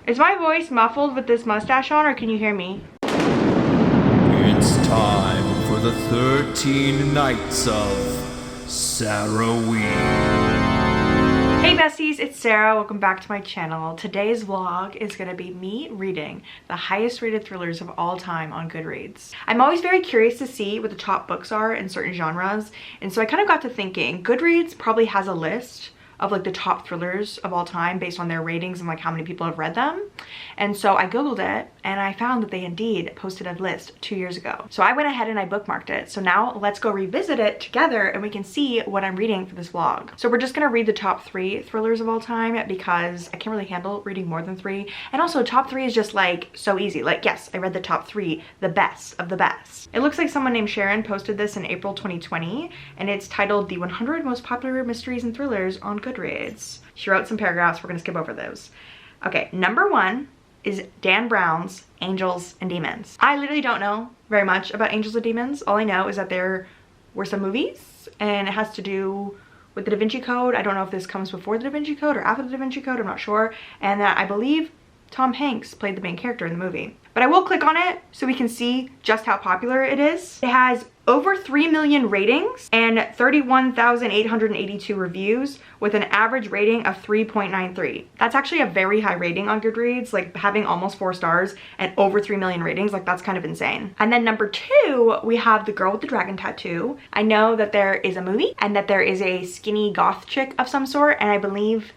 Is my voice muffled with this mustache on, or can you hear me? It's time for the 13 Nights of Saraween. Hey besties, it's Sarah. Welcome back to my channel. Today's vlog is gonna be me reading the highest rated thrillers of all time on Goodreads. I'm always very curious to see what the top books are in certain genres, and so I kind of got to thinking, Goodreads probably has a list of like the top thrillers of all time based on their ratings and like how many people have read them. And so I googled it and I found that they indeed posted a list 2 years ago. So I went ahead and I bookmarked it. So now let's go revisit it together and we can see what I'm reading for this vlog. So we're just gonna read the top 3 thrillers of all time because I can't really handle reading more than 3. And also top 3 is just like so easy. Like yes, I read the top 3, the best of the best. It looks like someone named Sharon posted this in April 2020 and it's titled The 100 Most Popular Mysteries and Thrillers on Goodreads. She wrote some paragraphs. We're gonna skip over those. Okay, number 1 is Dan Brown's Angels and Demons. I literally don't know very much about Angels and Demons. All I know is that there were some movies and it has to do with the Da Vinci Code. I don't know if this comes before the Da Vinci Code or after the Da Vinci Code, I'm not sure. And that I believe Tom Hanks played the main character in the movie. But I will click on it so we can see just how popular it is. It has over 3 million ratings and 31,882 reviews with an average rating of 3.93. That's actually a very high rating on Goodreads, like having almost 4 stars and over 3 million ratings, like that's kind of insane. And then number 2, we have The Girl with the Dragon Tattoo. I know that there is a movie and that there is a skinny goth chick of some sort, and I believe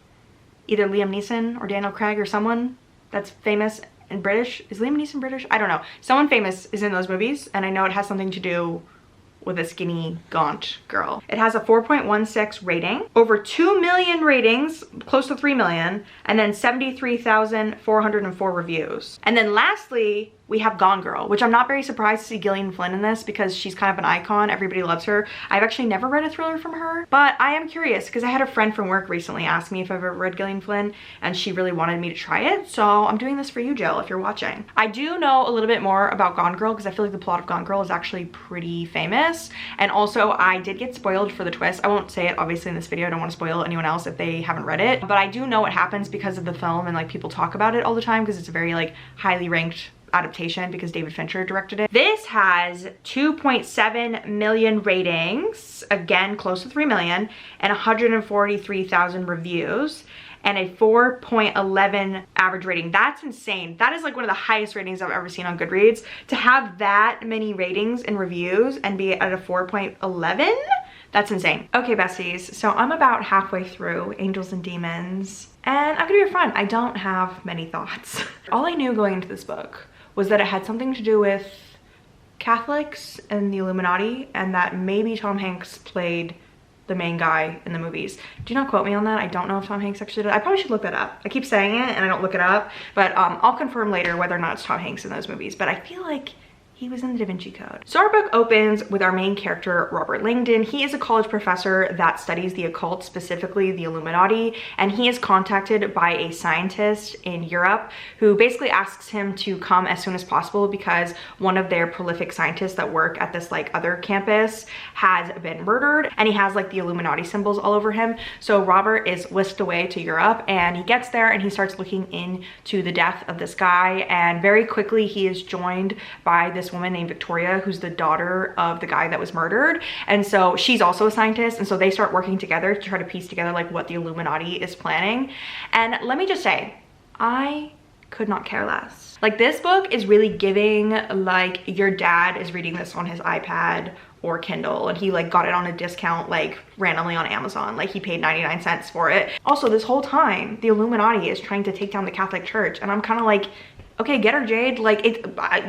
either Liam Neeson or Daniel Craig or someone that's famous and British. Is Liam Neeson British? I don't know. Someone famous is in those movies, and I know it has something to do with a skinny, gaunt girl. It has a 4.16 rating, over 2 million ratings, close to 3 million, and then 73,404 reviews. And then lastly, we have Gone Girl, which I'm not very surprised to see Gillian Flynn in this because she's kind of an icon. Everybody loves her. I've actually never read a thriller from her, but I am curious because I had a friend from work recently ask me if I've ever read Gillian Flynn and she really wanted me to try it. So I'm doing this for you, Jill, if you're watching. I do know a little bit more about Gone Girl because I feel like the plot of Gone Girl is actually pretty famous. And also I did get spoiled for the twist. I won't say it obviously in this video. I don't want to spoil anyone else if they haven't read it, but I do know what happens because of the film and like people talk about it all the time because it's a very like highly ranked adaptation because David Fincher directed it. This has 2.7 million ratings, again close to 3 million, and 143,000 reviews and a 4.11 average rating. That's insane. That is like one of the highest ratings I've ever seen on Goodreads. To have that many ratings and reviews and be at a 4.11, that's insane. Okay besties, so I'm about halfway through Angels and Demons and I'm gonna be upfront, I don't have many thoughts. All I knew going into this book was that it had something to do with Catholics and the Illuminati and that maybe Tom Hanks played the main guy in the movies. Do not quote me on that. I don't know if Tom Hanks actually did. I probably should look that up. I keep saying it and I don't look it up, but I'll confirm later whether or not it's Tom Hanks in those movies, but I feel like he was in the Da Vinci Code. So our book opens with our main character, Robert Langdon. He is a college professor that studies the occult, specifically the Illuminati, and he is contacted by a scientist in Europe who basically asks him to come as soon as possible because one of their prolific scientists that work at this like other campus has been murdered and he has like the Illuminati symbols all over him. So Robert is whisked away to Europe and he gets there and he starts looking into the death of this guy, and very quickly he is joined by this woman named Victoria who's the daughter of the guy that was murdered, and so she's also a scientist, and so they start working together to try to piece together like what the Illuminati is planning. And let me just say, I could not care less. Like this book is really giving like your dad is reading this on his iPad or Kindle and he like got it on a discount like randomly on Amazon, like he paid 99 cents for it. Also this whole time the Illuminati is trying to take down the Catholic Church and I'm kind of like, okay, get her, Jade. Like,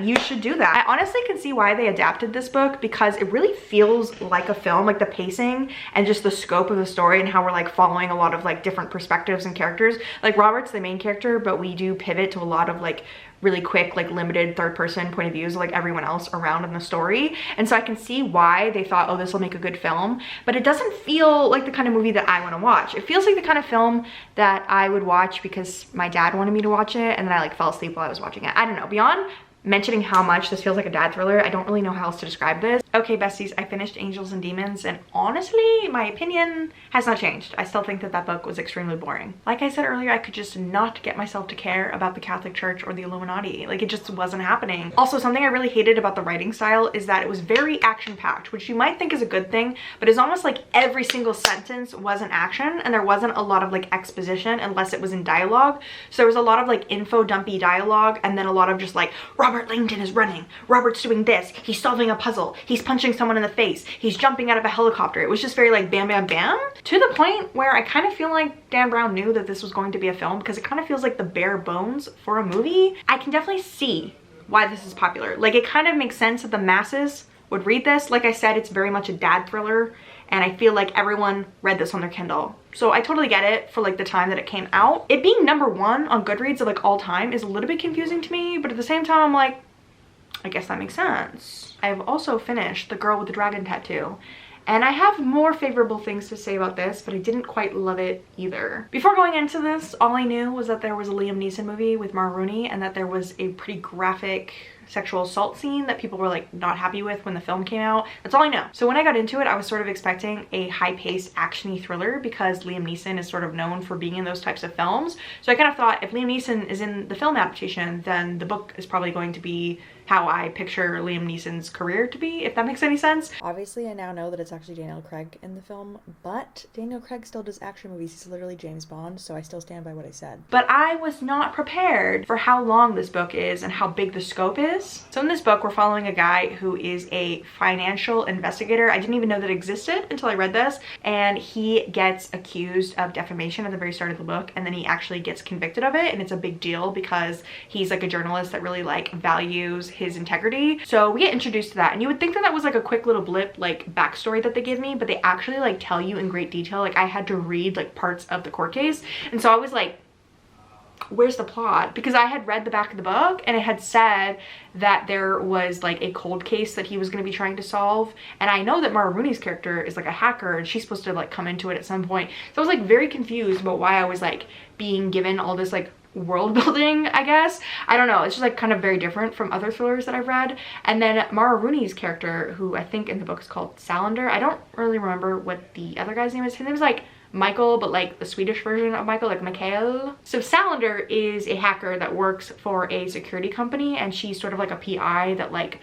you should do that. I honestly can see why they adapted this book because it really feels like a film, like the pacing and just the scope of the story and how we're like following a lot of like different perspectives and characters. Like Robert's the main character, but we do pivot to a lot of like really quick, like limited third person point of views of like everyone else around in the story. And so I can see why they thought, oh, this will make a good film, but it doesn't feel like the kind of movie that I want to watch. It feels like the kind of film that I would watch because my dad wanted me to watch it and then I like fell asleep while I was watching it. I don't know. Beyond mentioning how much this feels like a dad thriller, I don't really know how else to describe this. Okay, besties, I finished Angels and Demons, and honestly, my opinion has not changed. I still think that that book was extremely boring. Like I said earlier, I could just not get myself to care about the Catholic Church or the Illuminati. Like, it just wasn't happening. Also, something I really hated about the writing style is that it was very action-packed, which you might think is a good thing, but it's almost like every single sentence was an action, and there wasn't a lot of like exposition unless it was in dialogue. So there was a lot of like info dumpy dialogue, and then a lot of just like, Robert Langdon is running, Robert's doing this, he's solving a puzzle, he's punching someone in the face, he's jumping out of a helicopter. It was just very like bam bam bam, to the point where I kind of feel like Dan Brown knew that this was going to be a film, because it kind of feels like the bare bones for a movie. I can definitely see why this is popular. Like, it kind of makes sense that the masses would read this. Like I said, it's very much a dad thriller, and I feel like everyone read this on their Kindle. So I totally get it for like the time that it came out. It being #1 on Goodreads of like all time is a little bit confusing to me, but at the same time I'm like, I guess that makes sense. I've also finished The Girl with the Dragon Tattoo, and I have more favorable things to say about this, but I didn't quite love it either. Before going into this, all I knew was that there was a Liam Neeson movie with Mara Rooney, and that there was a pretty graphic sexual assault scene that people were like not happy with when the film came out. That's all I know. So when I got into it, I was sort of expecting a high-paced actiony thriller, because Liam Neeson is sort of known for being in those types of films. So I kind of thought, if Liam Neeson is in the film adaptation, then the book is probably going to be how I picture Liam Neeson's career to be, if that makes any sense. Obviously, I now know that it's actually Daniel Craig in the film, but Daniel Craig still does action movies. He's literally James Bond, so I still stand by what I said. But I was not prepared for how long this book is and how big the scope is. So in this book, we're following a guy who is a financial investigator. I didn't even know that existed until I read this, and he gets accused of defamation at the very start of the book, and then he actually gets convicted of it, and it's a big deal because he's like a journalist that really like values his integrity. So we get introduced to that, and you would think that that was like a quick little blip like backstory that they give me, but they actually like tell you in great detail. Like, I had to read like parts of the court case, and so I was like, where's the plot? Because I had read the back of the book, and it had said that there was like a cold case that he was going to be trying to solve, and I know that Mara Rooney's character is like a hacker, and she's supposed to like come into it at some point. So I was like very confused about why I was like being given all this like world building, I guess. I don't know, it's just like kind of very different from other thrillers that I've read. And then Mara Rooney's character, who I think in the book is called Salander, I don't really remember what the other guy's name is. His name is like Michael, but like the Swedish version of Michael, like Mikael. So Salander is a hacker that works for a security company, and she's sort of like a PI that like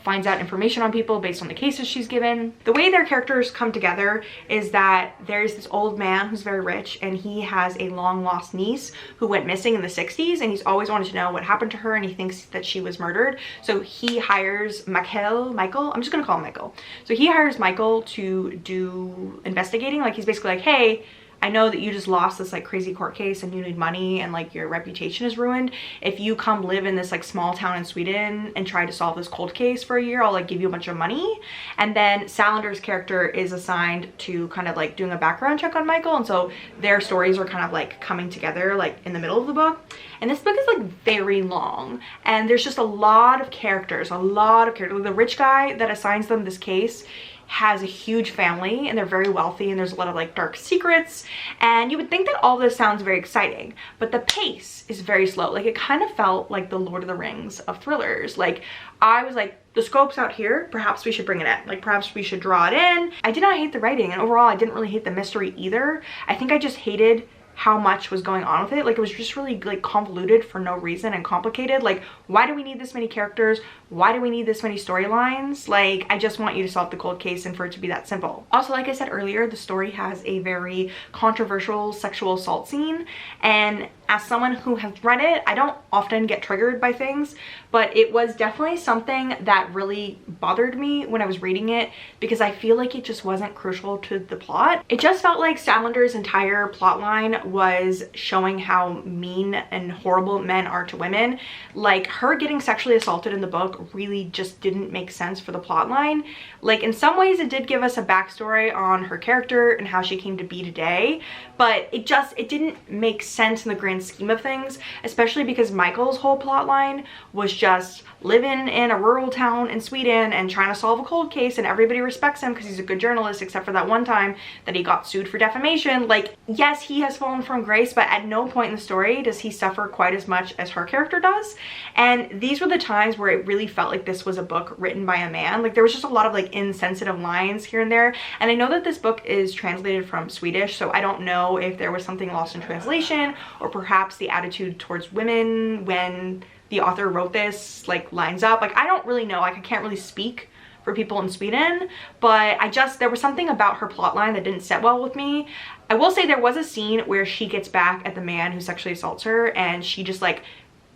finds out information on people based on the cases she's given. The way their characters come together is that there's this old man who's very rich, and he has a long lost niece who went missing in the 60s, and he's always wanted to know what happened to her, and he thinks that she was murdered. So he hires Michael, I'm just gonna call him Michael. So he hires Michael to do investigating. Like, he's basically like, hey, I know that you just lost this like crazy court case and you need money and like your reputation is ruined. If you come live in this like small town in Sweden and try to solve this cold case for a year, I'll like give you a bunch of money. And then Salander's character is assigned to kind of like doing a background check on Michael, and so their stories are kind of like coming together like in the middle of the book. And this book is like very long, and there's just a lot of characters. The rich guy that assigns them this case has a huge family, and they're very wealthy, and there's a lot of like dark secrets, and you would think that all this sounds very exciting, but the pace is very slow. Like, it kind of felt like the Lord of the Rings of thrillers. Like, I was like, the scope's out here, perhaps we should bring it in, like perhaps we should draw it in. I did not hate the writing, and overall I didn't really hate the mystery either. I think I just hated how much was going on with it. Like, it was just really like convoluted for no reason and complicated. Like, why do we need this many characters? Why do we need this many storylines? Like, I just want you to solve the cold case and for it to be that simple. Also, like I said earlier, the story has a very controversial sexual assault scene, and as someone who has read it, I don't often get triggered by things, but it was definitely something that really bothered me when I was reading it, because I feel like it just wasn't crucial to the plot. It just felt like Salander's entire plot line was showing how mean and horrible men are to women. Like, her getting sexually assaulted in the book really just didn't make sense for the plot line. Like, in some ways it did give us a backstory on her character and how she came to be today, but it didn't make sense in the grand grand scheme of things, especially because Michael's whole plot line was just living in a rural town in Sweden and trying to solve a cold case, and everybody respects him because he's a good journalist, except for that one time that he got sued for defamation. Like, yes, he has fallen from grace, but at no point in the story does he suffer quite as much as her character does. And these were the times where it really felt like this was a book written by a man. Like, there was just a lot of like insensitive lines here and there. And I know that this book is translated from Swedish, so I don't know if there was something lost in translation, or perhaps the attitude towards women when the author wrote this like lines up. Like, I don't really know. Like, I can't really speak for people in Sweden, but there was something about her plotline that didn't sit well with me. I will say there was a scene where she gets back at the man who sexually assaults her, and she just like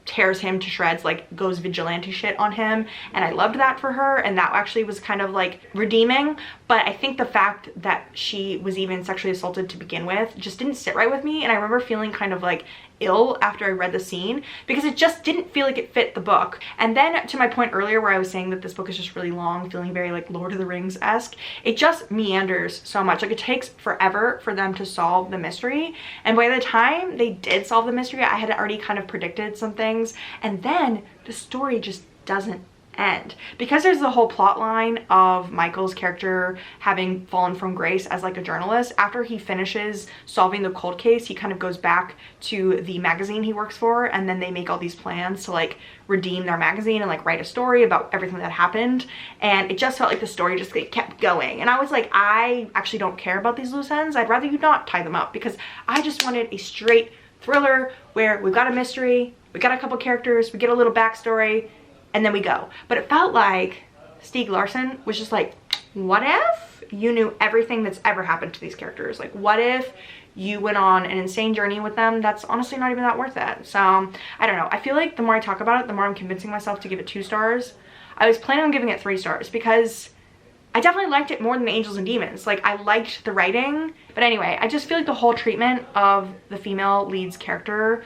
tears him to shreds, like goes vigilante shit on him, and I loved that for her, and that actually was kind of like redeeming. But I think the fact that she was even sexually assaulted to begin with just didn't sit right with me, and I remember feeling kind of like ill after I read the scene because it just didn't feel like it fit the book. And then to my point earlier where I was saying that this book is just really long, feeling very like Lord of the Rings-esque, it just meanders so much. Like, it takes forever for them to solve the mystery, and by the time they did solve the mystery, I had already kind of predicted some things, and then the story just doesn't end. Because there's the whole plot line of Michael's character having fallen from grace as like a journalist. After he finishes solving the cold case, he kind of goes back to the magazine he works for, and then they make all these plans to like redeem their magazine and like write a story about everything that happened. And it just felt like the story just like kept going, and I was like, I actually don't care about these loose ends. I'd rather you not tie them up, because I just wanted a straight thriller where we've got a mystery, we got a couple characters, we get a little backstory, and then we go. But it felt like Stieg Larsson was just like, what if you knew everything that's ever happened to these characters? Like, what if you went on an insane journey with them that's honestly not even that worth it? So I don't know. I feel like the more I talk about it, the more I'm convincing myself to give it 2 stars. I was planning on giving it 3 stars because I definitely liked it more than the Angels and Demons. Like, I liked the writing, but anyway, I just feel like the whole treatment of the female lead's character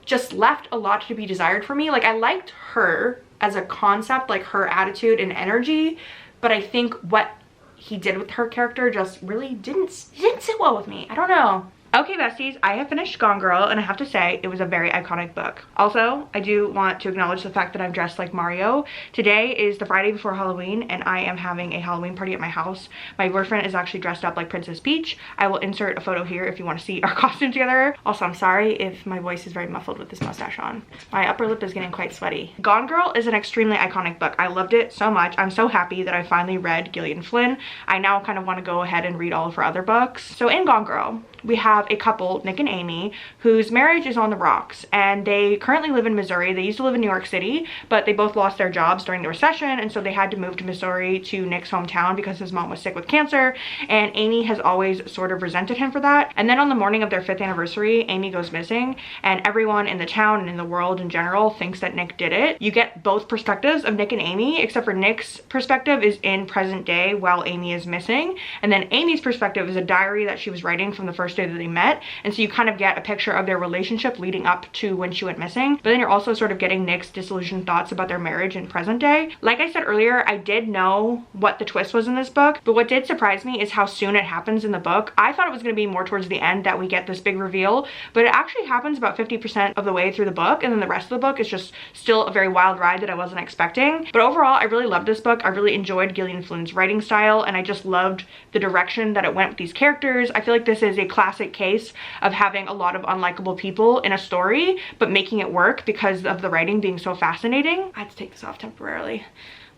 just left a lot to be desired for me. Like, I liked her as a concept, like her attitude and energy, but I think what he did with her character just really didn't sit well with me. I don't know. Okay, besties, I have finished Gone Girl, and I have to say it was a very iconic book. Also, I do want to acknowledge the fact that I'm dressed like Mario. Today is the Friday before Halloween, and I am having a Halloween party at my house. My boyfriend is actually dressed up like Princess Peach. I will insert a photo here if you want to see our costume together. Also, I'm sorry if my voice is very muffled with this mustache on. My upper lip is getting quite sweaty. Gone Girl is an extremely iconic book. I loved it so much. I'm so happy that I finally read Gillian Flynn. I now kind of want to go ahead and read all of her other books. So in Gone Girl, we have a couple, Nick and Amy, whose marriage is on the rocks, and they currently live in Missouri. They used to live in New York City, but they both lost their jobs during the recession, and so they had to move to Missouri, to Nick's hometown, because his mom was sick with cancer, and Amy has always sort of resented him for that. And then on the morning of their 5th anniversary, Amy goes missing, and everyone in the town and in the world in general thinks that Nick did it. You get both perspectives of Nick and Amy, except for Nick's perspective is in present day while Amy is missing, and then Amy's perspective is a diary that she was writing from the first day that they met, and so you kind of get a picture of their relationship leading up to when she went missing, but then you're also sort of getting Nick's disillusioned thoughts about their marriage in present day. Like I said earlier, I did know what the twist was in this book, but what did surprise me is how soon it happens in the book. I thought it was going to be more towards the end that we get this big reveal, but it actually happens about 50% of the way through the book, and then the rest of the book is just still a very wild ride that I wasn't expecting. But overall, I really loved this book. I really enjoyed Gillian Flynn's writing style, and I just loved the direction that it went with these characters. I feel like this is a classic case of having a lot of unlikable people in a story, but making it work because of the writing being so fascinating. I had to take this off temporarily.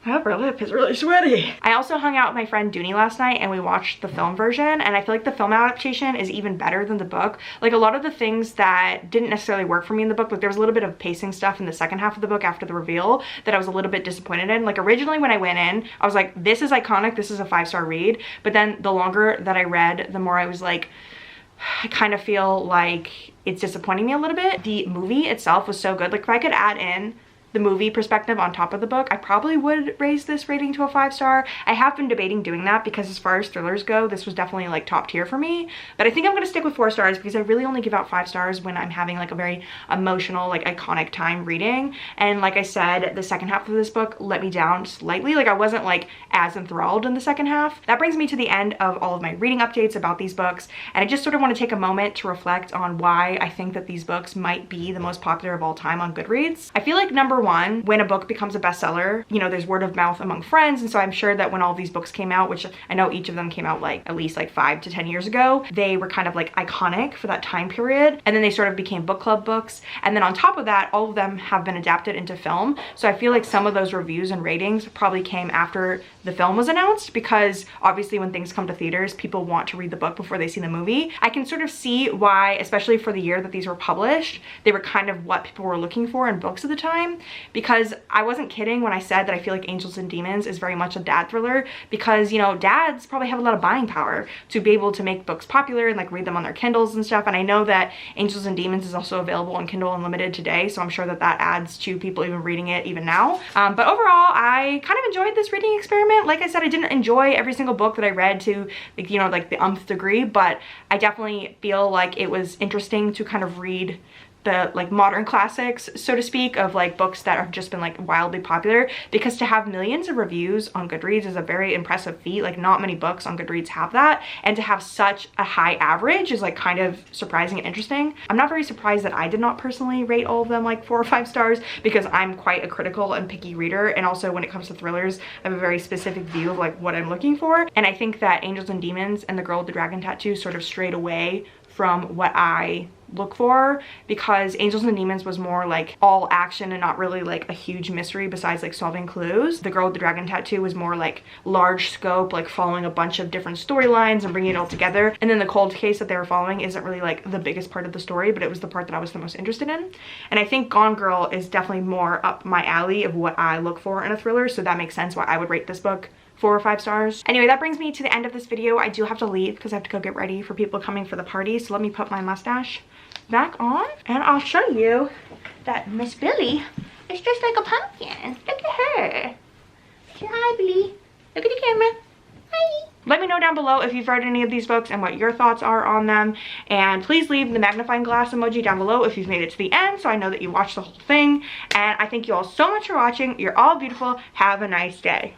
My upper lip is really sweaty. I also hung out with my friend Dooney last night, and we watched the film version, and I feel like the film adaptation is even better than the book. Like, a lot of the things that didn't necessarily work for me in the book, like there was a little bit of pacing stuff in the second half of the book after the reveal that I was a little bit disappointed in. Like, originally when I went in, I was like, this is iconic, this is a 5-star read, but then the longer that I read, the more I was like, I kind of feel like it's disappointing me a little bit. The movie itself was so good. Like, if I could add in the movie perspective on top of the book, I probably would raise this rating to a 5-star. I have been debating doing that because as far as thrillers go, this was definitely like top tier for me. But I think I'm gonna stick with 4 stars because I really only give out 5 stars when I'm having like a very emotional, like iconic time reading. And like I said, the second half of this book let me down slightly. Like I wasn't like as enthralled in the second half. That brings me to the end of all of my reading updates about these books. And I just sort of want to take a moment to reflect on why I think that these books might be the most popular of all time on Goodreads. I feel like number one, when a book becomes a bestseller, you know, there's word of mouth among friends. And so I'm sure that when all these books came out, which I know each of them came out like at least like 5 to 10 years ago, they were kind of like iconic for that time period. And then they sort of became book club books. And then on top of that, all of them have been adapted into film. So I feel like some of those reviews and ratings probably came after the film was announced, because obviously when things come to theaters, people want to read the book before they see the movie. I can sort of see why, especially for the year that these were published, they were kind of what people were looking for in books at the time, because I wasn't kidding when I said that I feel like Angels and Demons is very much a dad thriller, because, you know, dads probably have a lot of buying power to be able to make books popular and like read them on their Kindles and stuff. And I know that Angels and Demons is also available on Kindle Unlimited today, so I'm sure that that adds to people even reading it even now. But overall, I kind of enjoyed this reading experiment. Like I said, I didn't enjoy every single book that I read to, like, you know, like the umpth degree, but I definitely feel like it was interesting to kind of read the like modern classics, so to speak, of like books that have just been like wildly popular, because to have millions of reviews on Goodreads is a very impressive feat. Like not many books on Goodreads have that, and to have such a high average is like kind of surprising and interesting. I'm not very surprised that I did not personally rate all of them like 4 or 5 stars, because I'm quite a critical and picky reader, and also when it comes to thrillers, I have a very specific view of like what I'm looking for. And I think that Angels and Demons and The Girl with the Dragon Tattoo sort of strayed away from what I look for, because Angels and Demons was more like all action and not really like a huge mystery besides like solving clues. The Girl with the Dragon Tattoo was more like large scope, like following a bunch of different storylines and bringing it all together. And then the cold case that they were following isn't really like the biggest part of the story, but it was the part that I was the most interested in. And I think Gone Girl is definitely more up my alley of what I look for in a thriller, so that makes sense why I would rate this book 4 or 5 stars. Anyway, that brings me to the end of this video. I do have to leave because I have to go get ready for people coming for the party. So let me put my mustache back on and I'll show you that Miss Billy is just like a pumpkin. Look at her. Say hi, Billy. Look at the camera. Hi. Let me know down below if you've read any of these books and what your thoughts are on them. And please leave the magnifying glass emoji down below if you've made it to the end, so I know that you watched the whole thing. And I thank you all so much for watching. You're all beautiful. Have a nice day.